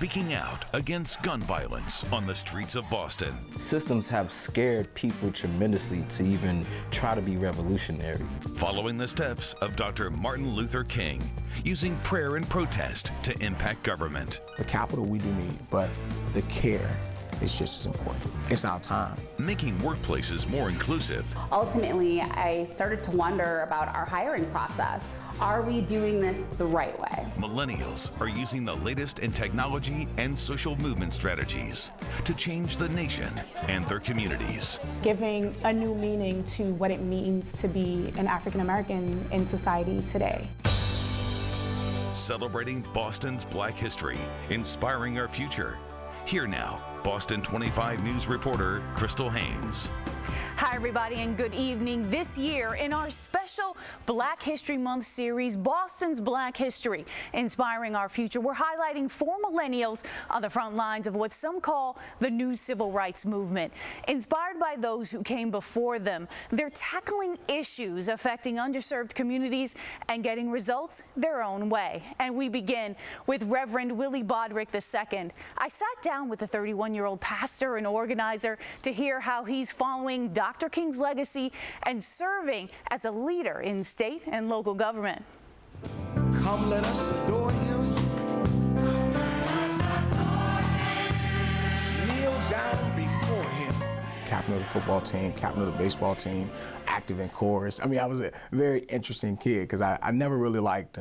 speaking out against gun violence on the streets of Boston. Systems have scared people tremendously to even try to be revolutionary. Following the steps of Dr. Martin Luther King, using prayer and protest to impact government. The capital we do need, but the care is just as important. It's our time. Making workplaces more inclusive. Ultimately, I started to wonder about our hiring process. Are we doing this the right way? Millennials are using the latest in technology and social movement strategies to change the nation and their communities. Giving a new meaning to what it means to be an African American in society today. Celebrating Boston's Black history, inspiring our future. Here now, Boston 25 News reporter Crystal Haynes. Hi, everybody, and good evening. This year, in our special Black History Month series, Boston's Black History, Inspiring Our Future, we're highlighting 4 millennials on the front lines of what some call the new civil rights movement. Inspired by those who came before them, they're tackling issues affecting underserved communities and getting results their own way. And we begin with Reverend Willie Bodrick II. I sat down with a 31-year-old pastor and organizer to hear how he's following Dr. King's legacy and serving as a leader in state and local government. Come, let us adore him. Kneel down before him. Captain of the football team, captain of the baseball team, active in chorus. I mean, I was a very interesting kid because I never really liked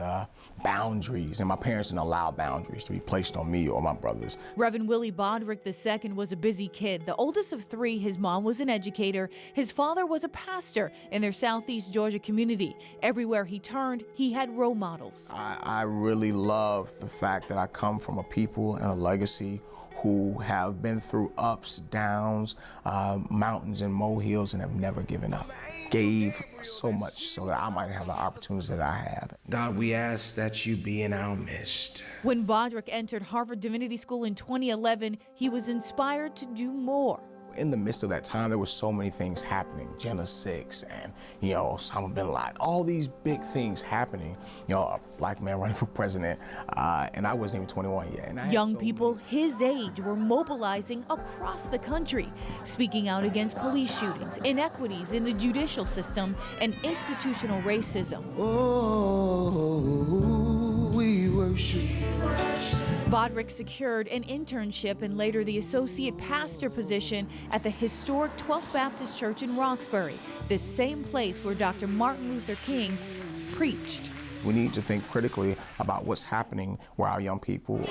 boundaries, and my parents didn't allow boundaries to be placed on me or my brothers. Reverend Willie Bodrick II was a busy kid. The oldest of 3, his mom was an educator. His father was a pastor in their Southeast Georgia community. Everywhere he turned, he had role models. I really love the fact that I come from a people and a legacy who have been through ups, downs, mountains and molehills, and have never given up. Gave so much so that I might have the opportunities that I have. God, we ask that you be in our midst. When Bodrick entered Harvard Divinity School in 2011, he was inspired to do more. In the midst of that time, there were so many things happening. Jena 6 and, Osama bin Laden, all these big things happening. A black man running for president, and I wasn't even 21 yet. And young people his age were mobilizing across the country, speaking out against police shootings, inequities in the judicial system, and institutional racism. Oh, we worship. Bodrick secured an internship and later the associate pastor position at the historic 12th Baptist Church in Roxbury, the same place where Dr. Martin Luther King preached. We need to think critically about what's happening where our young people.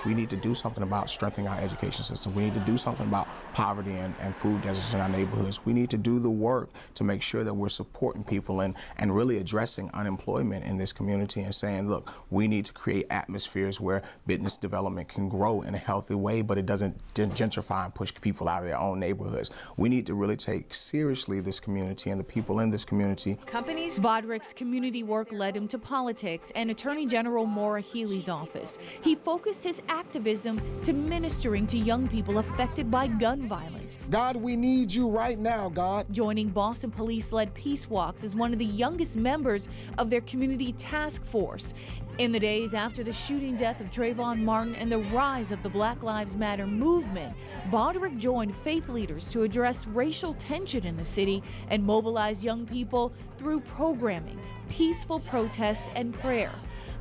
We need to do something about strengthening our education system. We need to do something about poverty and food deserts in our neighborhoods. We need to do the work to make sure that we're supporting people and really addressing unemployment in this community and saying, look, we need to create atmospheres where business development can grow in a healthy way, but it doesn't gentrify and push people out of their own neighborhoods. We need to really take seriously this community and the people in this community. Bodrick's community work led him to politics and Attorney General Maura Healey's office. He focused his activism to ministering to young people affected by gun violence. God, we need you right now, God. Joining Boston police-led peace walks as one of the youngest members of their community task force. In the days after the shooting death of Trayvon Martin and the rise of the Black Lives Matter movement, Bodrick joined faith leaders to address racial tension in the city and mobilize young people through programming, peaceful protest, and prayer.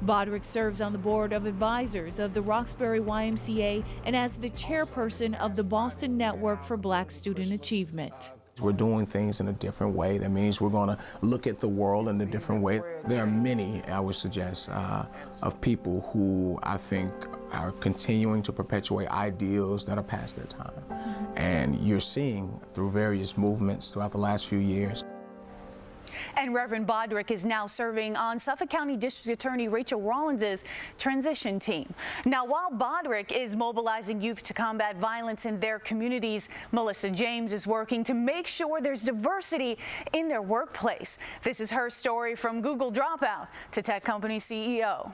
Bodrick serves on the board of advisors of the Roxbury YMCA and as the chairperson of the Boston Network for Black Student Achievement. We're doing things in a different way. That means we're going to look at the world in a different way. There are many, I would suggest, of people who I think are continuing to perpetuate ideals that are past their time. And you're seeing through various movements throughout the last few years. And Reverend Bodrick is now serving on Suffolk County District Attorney Rachel Rollins' transition team. Now, while Bodrick is mobilizing youth to combat violence in their communities, Melissa James is working to make sure there's diversity in their workplace. This is her story from Google dropout to tech company CEO.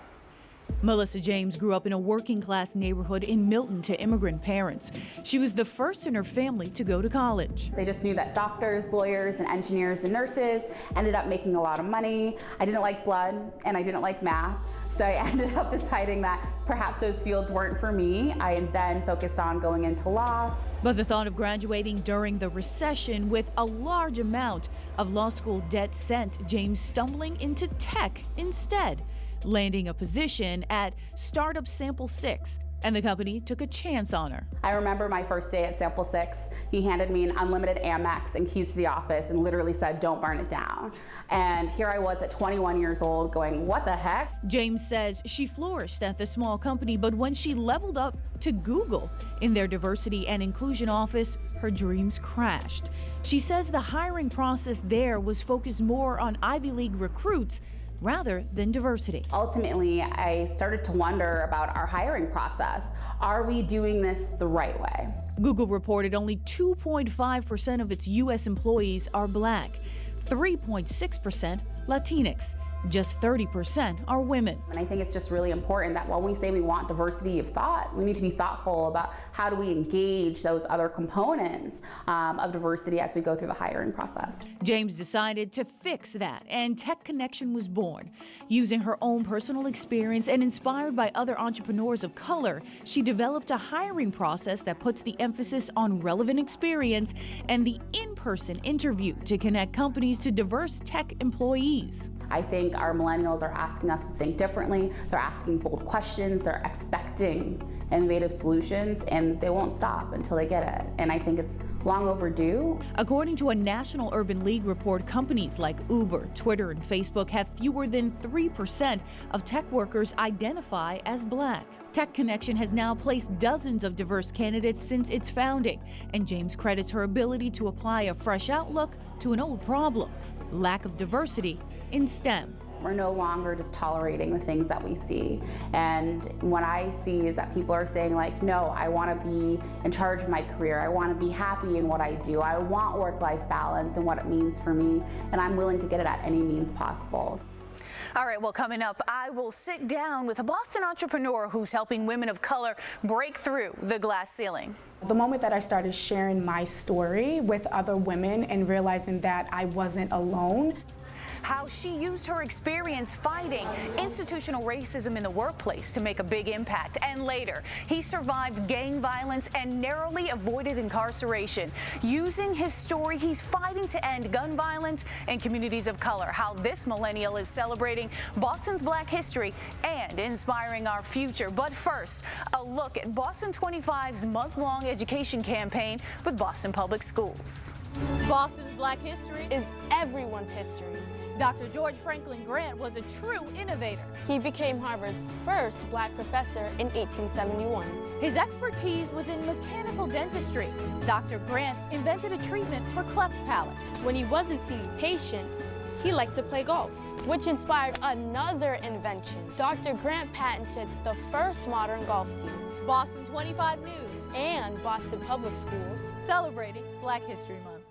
Melissa James grew up in a working-class neighborhood in Milton to immigrant parents. She was the first in her family to go to college. They just knew that doctors, lawyers, and engineers and nurses ended up making a lot of money. I didn't like blood, and I didn't like math. So I ended up deciding that perhaps those fields weren't for me. I then focused on going into law. But the thought of graduating during the recession with a large amount of law school debt sent James stumbling into tech instead, landing a position at startup Sample 6. And the company took a chance on her. I remember my first day at Sample 6. He handed me an unlimited Amex and keys to the office and literally said, "Don't burn it down." And here I was at 21 years old going, what the heck? James says she flourished at the small company, but when she leveled up to Google in their diversity and inclusion office, her dreams crashed. She says the hiring process there was focused more on Ivy League recruits rather than diversity. Ultimately, I started to wonder about our hiring process. Are we doing this the right way? Google reported only 2.5% of its U.S. employees are Black, 3.6% Latinx. Just 30% are women. And I think it's just really important that when we say we want diversity of thought, we need to be thoughtful about how do we engage those other components of diversity as we go through the hiring process. James decided to fix that, and Tech Connection was born. Using her own personal experience and inspired by other entrepreneurs of color, she developed a hiring process that puts the emphasis on relevant experience and the in-person interview to connect companies to diverse tech employees. I think our millennials are asking us to think differently. They're asking bold questions. They're expecting innovative solutions, and they won't stop until they get it. And I think it's long overdue. According to a National Urban League report, companies like Uber, Twitter, and Facebook have fewer than 3% of tech workers identify as Black. Tech Connection has now placed dozens of diverse candidates since its founding, and James credits her ability to apply a fresh outlook to an old problem: lack of diversity in STEM. We're no longer just tolerating the things that we see. And what I see is that people are saying, like, no, I want to be in charge of my career. I want to be happy in what I do. I want work-life balance and what it means for me. And I'm willing to get it at any means possible. All right, well, coming up, I will sit down with a Boston entrepreneur who's helping women of color break through the glass ceiling. The moment that I started sharing my story with other women and realizing that I wasn't alone, how she used her experience fighting institutional racism in the workplace to make a big impact. And later, he survived gang violence and narrowly avoided incarceration. Using his story, he's fighting to end gun violence in communities of color. How this millennial is celebrating Boston's Black history and inspiring our future. But first, a look at Boston 25's month-long education campaign with Boston Public Schools. Boston's Black history is everyone's history. Dr. George Franklin Grant was a true innovator. He became Harvard's first Black professor in 1871. His expertise was in mechanical dentistry. Dr. Grant invented a treatment for cleft palate. When he wasn't seeing patients, he liked to play golf, which inspired another invention. Dr. Grant patented the first modern golf team. Boston 25 News and Boston Public Schools celebrating Black History Month.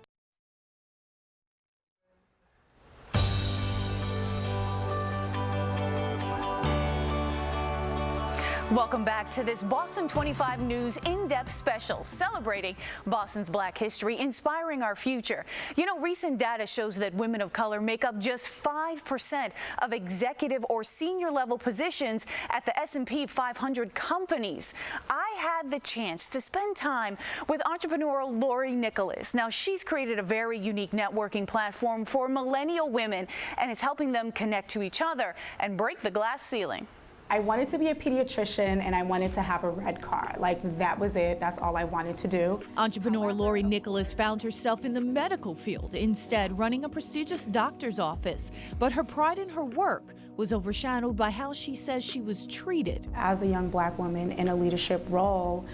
Welcome back to this Boston 25 News in-depth special celebrating Boston's Black history, inspiring our future. You know, recent data shows that women of color make up just 5% of executive or senior level positions at the S&P 500 companies. I had the chance to spend time with entrepreneur Lori Nicholas. Now, she's created a very unique networking platform for millennial women, and it's helping them connect to each other and break the glass ceiling. I wanted to be a pediatrician and I wanted to have a red car. Like, that was it. That's all I wanted to do. Entrepreneur Lori Nicholas found herself in the medical field, instead running a prestigious doctor's office. But her pride in her work was overshadowed by how she says she was treated. As a young Black woman in a leadership role,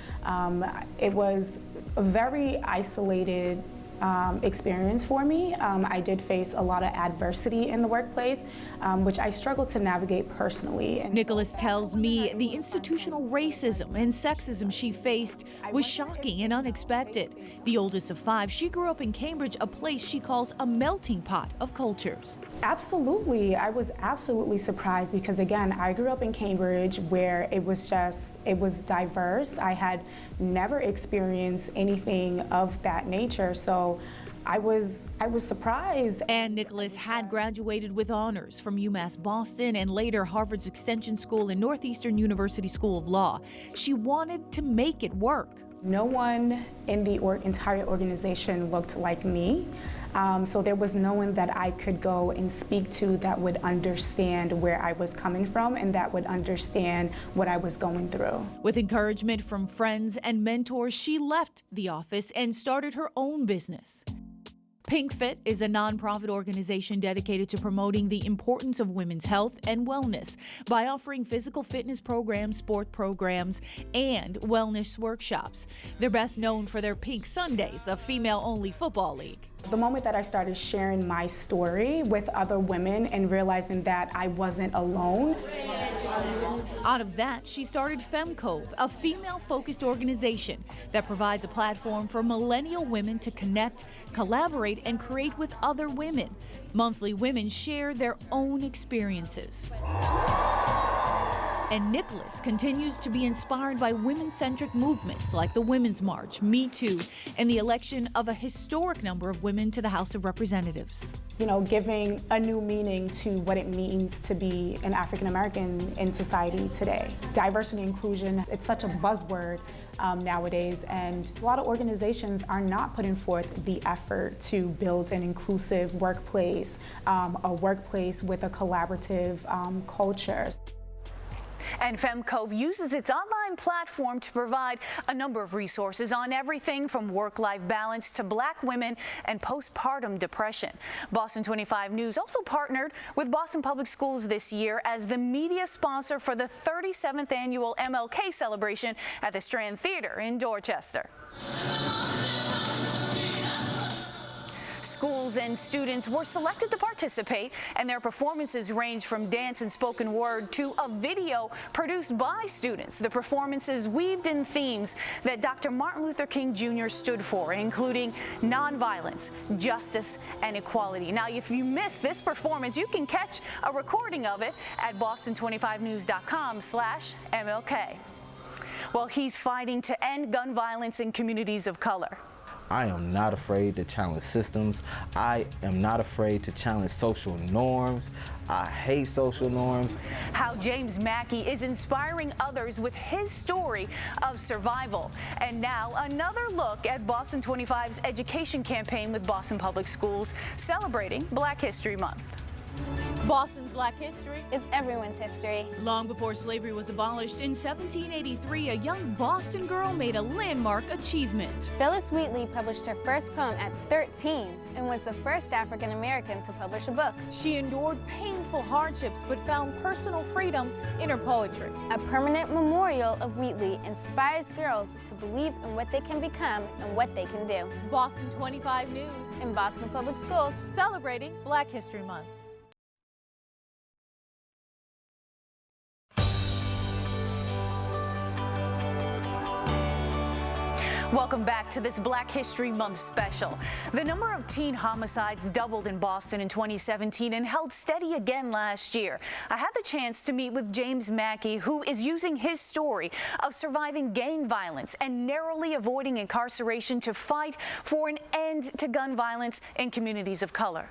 it was a very isolated experience for me. I did face a lot of adversity in the workplace, which I struggled to navigate personally. And Nicholas tells me the institutional racism and sexism she faced was shocking and unexpected. The oldest of 5, she grew up in Cambridge, a place she calls a melting pot of cultures. Absolutely. I was absolutely surprised because, again, I grew up in Cambridge where it was diverse. I had never experienced anything of that nature. So I was surprised. Ann Nicholas had graduated with honors from UMass Boston and later Harvard's Extension School and Northeastern University School of Law. She wanted to make it work. No one in the entire organization looked like me. So there was no one that I could go and speak to that would understand where I was coming from and that would understand what I was going through. With encouragement from friends and mentors, she left the office and started her own business. Pink Fit is a nonprofit organization dedicated to promoting the importance of women's health and wellness by offering physical fitness programs, sport programs, and wellness workshops. They're best known for their Pink Sundays, a female-only football league. The moment that I started sharing my story with other women and realizing that I wasn't alone. Out of that, she started FemCove, a female-focused organization that provides a platform for millennial women to connect, collaborate, and create with other women. Monthly, women share their own experiences. And Nicholas continues to be inspired by women-centric movements like the Women's March, Me Too, and the election of a historic number of women to the House of Representatives. You know, giving a new meaning to what it means to be an African American in society today. Diversity and inclusion, it's such a buzzword nowadays, and a lot of organizations are not putting forth the effort to build an inclusive workplace, a workplace with a collaborative culture. And FemCove uses its online platform to provide a number of resources on everything from work-life balance to Black women and postpartum depression. Boston 25 News also partnered with Boston Public Schools this year as the media sponsor for the 37th annual MLK celebration at the Strand Theater in Dorchester. Schools and students were selected to participate, and their performances range from dance and spoken word to a video produced by students. The performances weaved in themes that Dr. Martin Luther King Jr. stood for, including nonviolence, justice, and equality. Now, if you missed this performance, you can catch a recording of it at boston25news.com/MLK. Well, he's fighting to end gun violence in communities of color. I am not afraid to challenge systems. I am not afraid to challenge social norms. I hate social norms. How James Mackey is inspiring others with his story of survival. And now another look at Boston 25's education campaign with Boston Public Schools celebrating Black History Month. Boston's Black history It's everyone's history. Long before slavery was abolished in 1783, a young Boston girl made a landmark achievement. Phyllis Wheatley published her first poem at 13 and was the first African American to publish a book. She endured painful hardships but found personal freedom in her poetry. A permanent memorial of Wheatley inspires girls to believe in what they can become and what they can do. Boston 25 News In Boston Public Schools, celebrating Black History Month. Welcome back to this Black History Month special. The number of teen homicides doubled in Boston in 2017 and held steady again last year. I had the chance to meet with James Mackey, who is using his story of surviving gang violence and narrowly avoiding incarceration to fight for an end to gun violence in communities of color.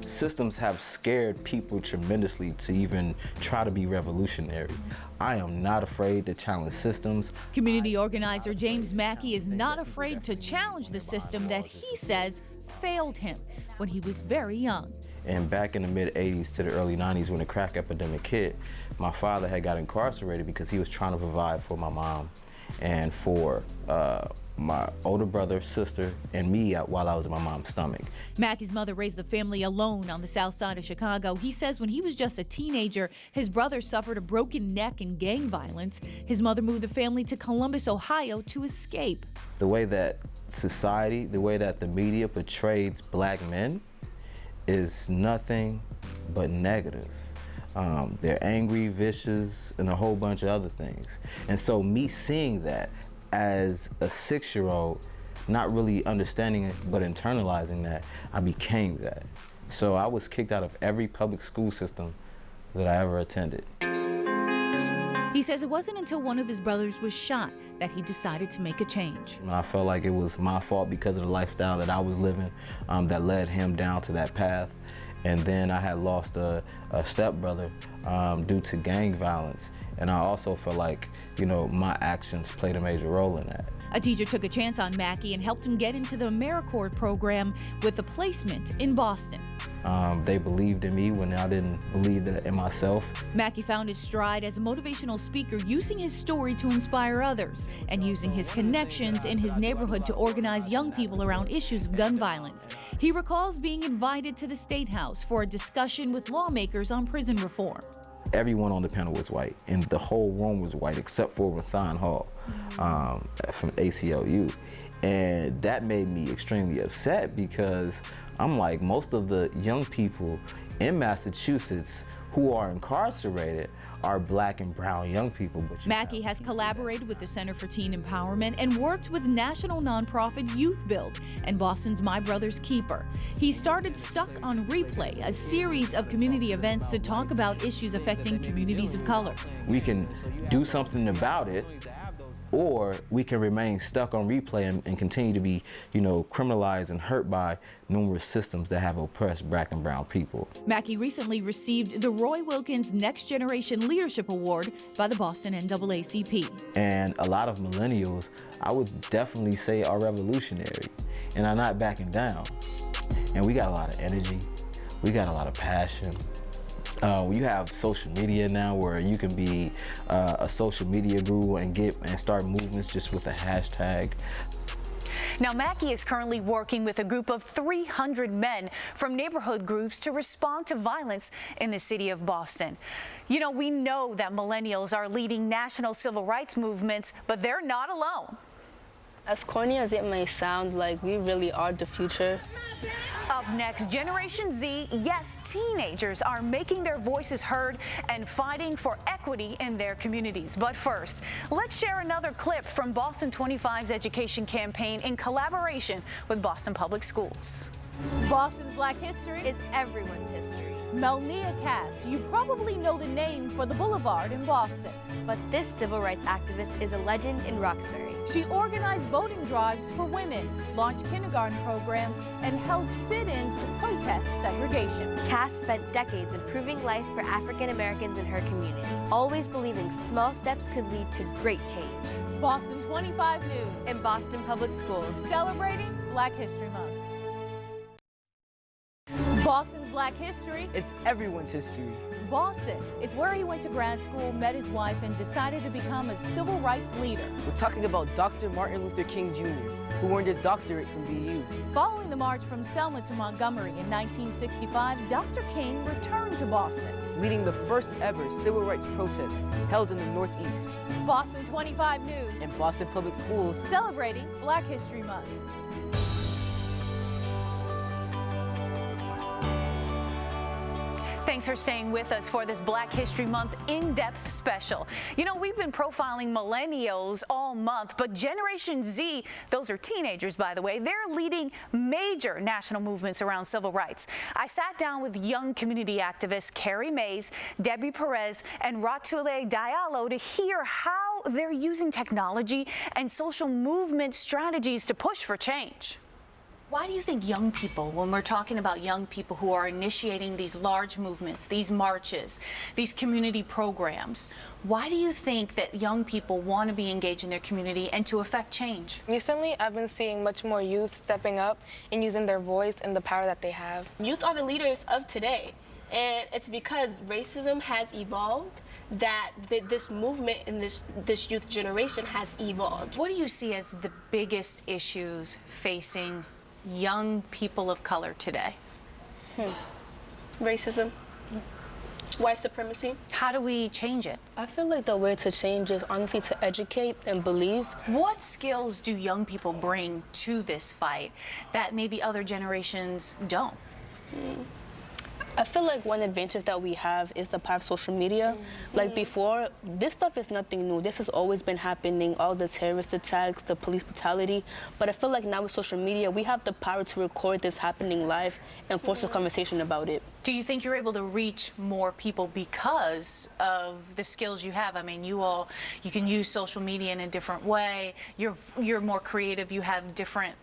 Systems have scared people tremendously to even try to be revolutionary. I am not afraid to challenge systems. Community organizer James Mackey is not afraid to challenge the system that he says failed him when he was very young. And back in the mid-'80s to the early '90s, when the crack epidemic hit, my father had got incarcerated because he was trying to provide for my mom and for my older brother, sister, and me while I was in my mom's stomach. Mackey's mother raised the family alone on the south side of Chicago. He says when he was just a teenager, his brother suffered a broken neck and gang violence. His mother moved the family to Columbus, Ohio to escape. The way that society, the way that the media portrays Black men is nothing but negative. They're angry, vicious, and a whole bunch of other things. And so me seeing that as a 6-year-old, not really understanding it, but internalizing that, I became that. So I was kicked out of every public school system that I ever attended. He says it wasn't until one of his brothers was shot that he decided to make a change. I felt like it was my fault because of the lifestyle that I was living that led him down to that path. And then I had lost a stepbrother due to gang violence. And I also felt like, you know, my actions played a major role in that. A teacher took a chance on Mackey and helped him get into the AmeriCorps program with a placement in Boston. They believed in me when I didn't believe in myself. Mackey found his stride as a motivational speaker, using his story to inspire others and using his connections in his neighborhood to organize young people around issues of gun violence. He recalls being invited to the State House for a discussion with lawmakers on prison reform. Everyone on the panel was white, and the whole room was white except for Rasan Hall from ACLU. And that made me extremely upset because I'm like, most of the young people in Massachusetts who are incarcerated are black and brown young people. Mackey has collaborated with the Center for Teen Empowerment and worked with national nonprofit Youth Build and Boston's My Brother's Keeper. He started Stuck on Replay, a series of community events to talk about issues affecting communities of color. We can do something about it, or we can remain stuck on replay and continue to be, you know, criminalized and hurt by numerous systems that have oppressed black and brown people. Mackey recently received the Roy Wilkins Next Generation Leadership Award by the Boston NAACP. And a lot of millennials, I would definitely say, are revolutionary and are not backing down. And we got a lot of energy, we got a lot of passion. You have social media now where you can be a social media guru and start movements just with a hashtag. Now, Mackey is currently working with a group of 300 men from neighborhood groups to respond to violence in the city of Boston. You know, we know that millennials are leading national civil rights movements, but they're not alone. As corny as it may sound, like, we really are the future. Up next, Generation Z, yes, teenagers are making their voices heard and fighting for equity in their communities. But first, let's share another clip from Boston 25's education campaign in collaboration with Boston Public Schools. Boston's Black history is everyone's history. Melnia Cass, you probably know the name for the boulevard in Boston. But this civil rights activist is a legend in Roxbury. She organized voting drives for women, launched kindergarten programs, and held sit-ins to protest segregation. Cass spent decades improving life for African Americans in her community, always believing small steps could lead to great change. Boston 25 News and Boston Public Schools, celebrating Black History Month. Boston's Black history is everyone's history. Boston, it's where he went to grad school, met his wife, and decided to become a civil rights leader. We're talking about Dr. Martin Luther King Jr., who earned his doctorate from BU. Following the march from Selma to Montgomery in 1965, Dr. King returned to Boston, leading the first ever civil rights protest held in the Northeast. Boston 25 News and Boston Public Schools, celebrating Black History Month. Thanks for staying with us for this Black History Month in-depth special. You know, we've been profiling millennials all month, but Generation Z, those are teenagers, by the way, they're leading major national movements around civil rights. I sat down with young community activists Carrie Mays, Debbie Perez, and Ratule Diallo to hear how they're using technology and social movement strategies to push for change. Why do you think young people, when we're talking about young people who are initiating these large movements, these marches, these community programs, why do you think that young people want to be engaged in their community and to affect change? Recently, I've been seeing much more youth stepping up and using their voice and the power that they have. Youth are the leaders of today, and it's because racism has evolved that this movement in this youth generation has evolved. What do you see as the biggest issues facing young people of color today? Racism, white supremacy. How do we change it? I feel like the way to change is honestly to educate and believe. What skills do young people bring to this fight that maybe other generations don't? I feel like one advantage that we have is the power of social media. Like before, this stuff is nothing new. This has always been happening, all the terrorist attacks, the police brutality. But I feel like now with social media, we have the power to record this happening live and force a conversation about it. Do you think you're able to reach more people because of the skills you have? I mean, you can use social media in a different way. You're more creative. You have different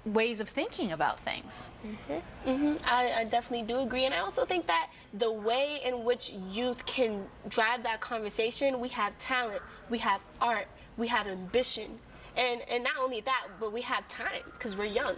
ways of thinking about things. I definitely do agree, and I also think that the way in which youth can drive that conversation, we have talent, we have art, we have ambition, and not only that, but we have time because we're young.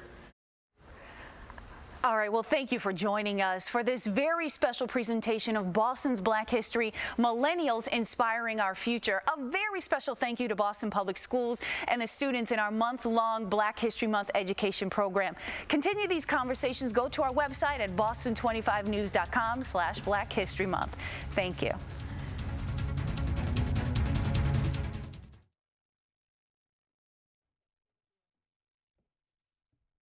All right, well, thank you for joining us for this very special presentation of Boston's Black History, Millennials Inspiring Our Future. A very special thank you to Boston Public Schools and the students in our month-long Black History Month education program. Continue these conversations. Go to our website at boston25news.com/Black History Month. Thank you.